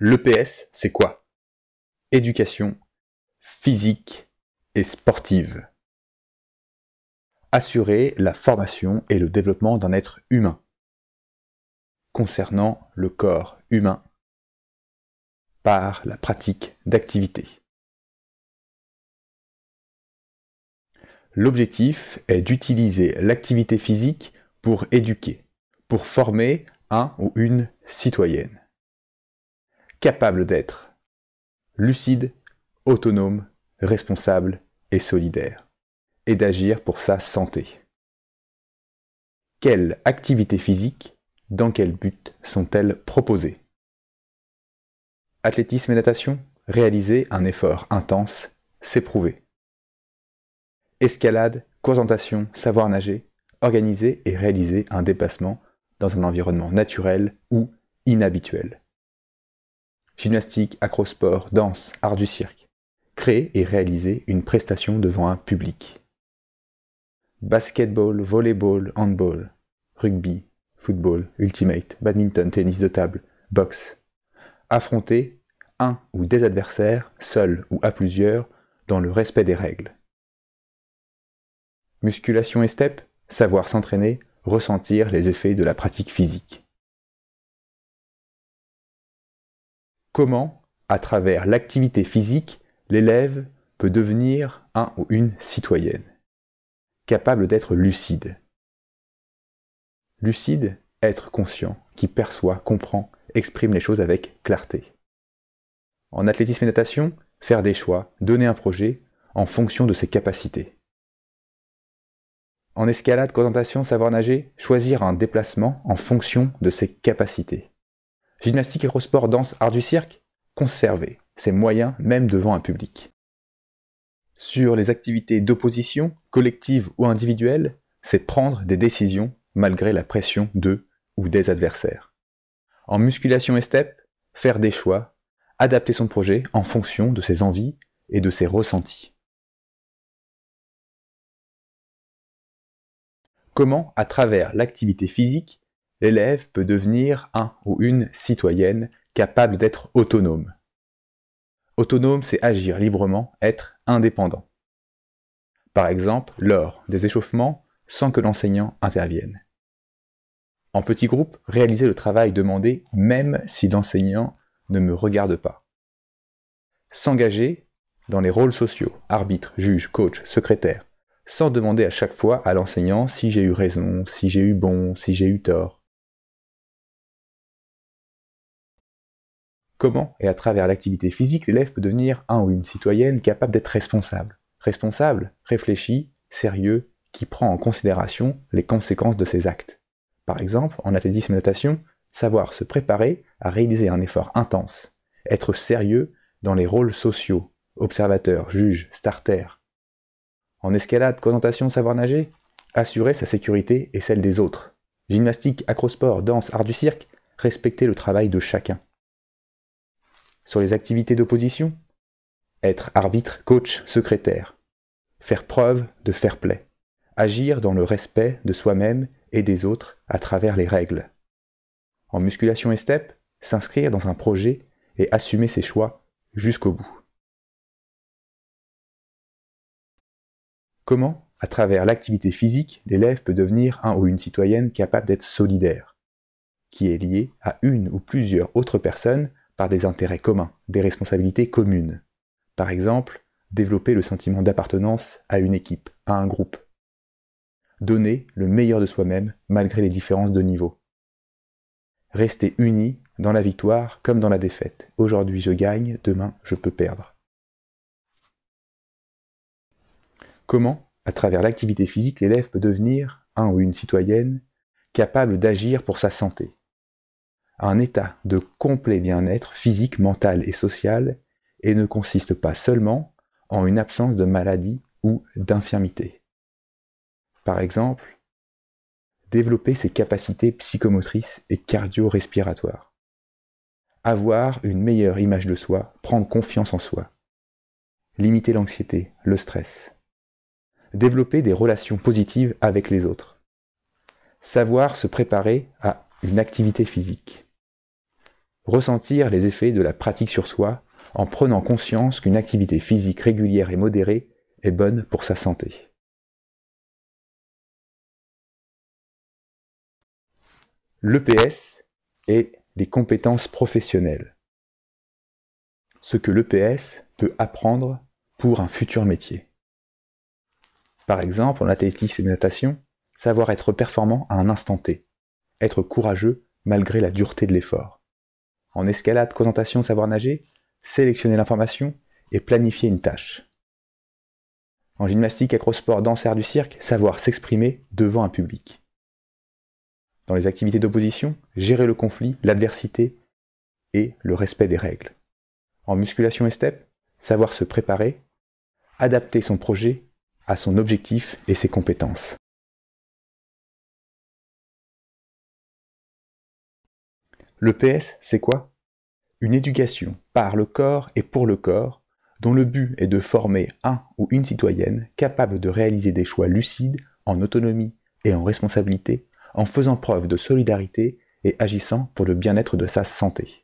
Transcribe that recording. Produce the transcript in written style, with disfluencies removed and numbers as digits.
L'EPS, c'est quoi? Éducation physique et sportive. Assurer la formation et le développement d'un être humain. Concernant le corps humain par la pratique d'activités. L'objectif est d'utiliser l'activité physique pour éduquer, pour former un ou une citoyenne. Capable d'être lucide, autonome, responsable et solidaire, et d'agir pour sa santé. Quelles activités physiques, dans quel but sont-elles proposées? Athlétisme et natation, réaliser un effort intense, c'est prouvé. Escalade, course en natation, savoir nager, organiser et réaliser un déplacement dans un environnement naturel ou inhabituel. Gymnastique, acrosport, danse, art du cirque. Créer et réaliser une prestation devant un public. Basketball, volleyball, handball, rugby, football, ultimate, badminton, tennis de table, boxe. Affronter un ou des adversaires, seuls ou à plusieurs, dans le respect des règles. Musculation et step, savoir s'entraîner, ressentir les effets de la pratique physique. Comment, à travers l'activité physique, l'élève peut devenir un ou une citoyenne, capable d'être lucide. Lucide, être conscient, qui perçoit, comprend, exprime les choses avec clarté. En athlétisme et natation, faire des choix, donner un projet en fonction de ses capacités. En escalade, course en natation, savoir nager, choisir un déplacement en fonction de ses capacités. Gymnastique, aérosport, danse, art du cirque, conserver ses moyens même devant un public. Sur les activités d'opposition, collectives ou individuelles, c'est prendre des décisions malgré la pression de ou des adversaires. En musculation et step, faire des choix, adapter son projet en fonction de ses envies et de ses ressentis. Comment, à travers l'activité physique, l'élève peut devenir un ou une citoyenne capable d'être autonome. Autonome, c'est agir librement, être indépendant. Par exemple, lors des échauffements, sans que l'enseignant intervienne. En petit groupe, réaliser le travail demandé même si l'enseignant ne me regarde pas. S'engager dans les rôles sociaux, arbitre, juge, coach, secrétaire, sans demander à chaque fois à l'enseignant si j'ai eu raison, si j'ai eu bon, si j'ai eu tort. Comment et à travers l'activité physique, l'élève peut devenir un ou une citoyenne capable d'être responsable. Responsable, réfléchi, sérieux, qui prend en considération les conséquences de ses actes. Par exemple, en athlétisme et natation, savoir se préparer à réaliser un effort intense, être sérieux dans les rôles sociaux, observateur, juge, starter. En escalade, course en natation, savoir nager, assurer sa sécurité et celle des autres. Gymnastique, acrosport, danse, art du cirque, respecter le travail de chacun. Sur les activités d'opposition, être arbitre, coach, secrétaire. Faire preuve de fair play. Agir dans le respect de soi-même et des autres à travers les règles. En musculation et step, s'inscrire dans un projet et assumer ses choix jusqu'au bout. Comment, à travers l'activité physique, l'élève peut devenir un ou une citoyenne capable d'être solidaire, qui est liée à une ou plusieurs autres personnes par des intérêts communs, des responsabilités communes. Par exemple, développer le sentiment d'appartenance à une équipe, à un groupe. Donner le meilleur de soi-même malgré les différences de niveau. Rester unis dans la victoire comme dans la défaite. Aujourd'hui je gagne, demain je peux perdre. Comment, à travers l'activité physique, l'élève peut devenir un ou une citoyenne capable d'agir pour sa santé. Un état de complet bien-être physique, mental et social et ne consiste pas seulement en une absence de maladie ou d'infirmité. Par exemple, développer ses capacités psychomotrices et cardio-respiratoires. Avoir une meilleure image de soi, prendre confiance en soi. Limiter l'anxiété, le stress. Développer des relations positives avec les autres. Savoir se préparer à une activité physique. ressentir les effets de la pratique sur soi en prenant conscience qu'une activité physique régulière et modérée est bonne pour sa santé. L'EPS est les compétences professionnelles. Ce que l'EPS peut apprendre pour un futur métier. Par exemple, en athlétisme et natation, savoir être performant à un instant T, être courageux malgré la dureté de l'effort. En escalade, présentation, savoir nager, sélectionner l'information et planifier une tâche. En gymnastique, acrosport, danse, art du cirque, savoir s'exprimer devant un public. Dans les activités d'opposition, gérer le conflit, l'adversité et le respect des règles. En musculation et step, savoir se préparer, adapter son projet à son objectif et ses compétences. L'EPS, c'est quoi? Une éducation par le corps et pour le corps, dont le but est de former un ou une citoyenne capable de réaliser des choix lucides, en autonomie et en responsabilité, en faisant preuve de solidarité et agissant pour le bien-être de sa santé.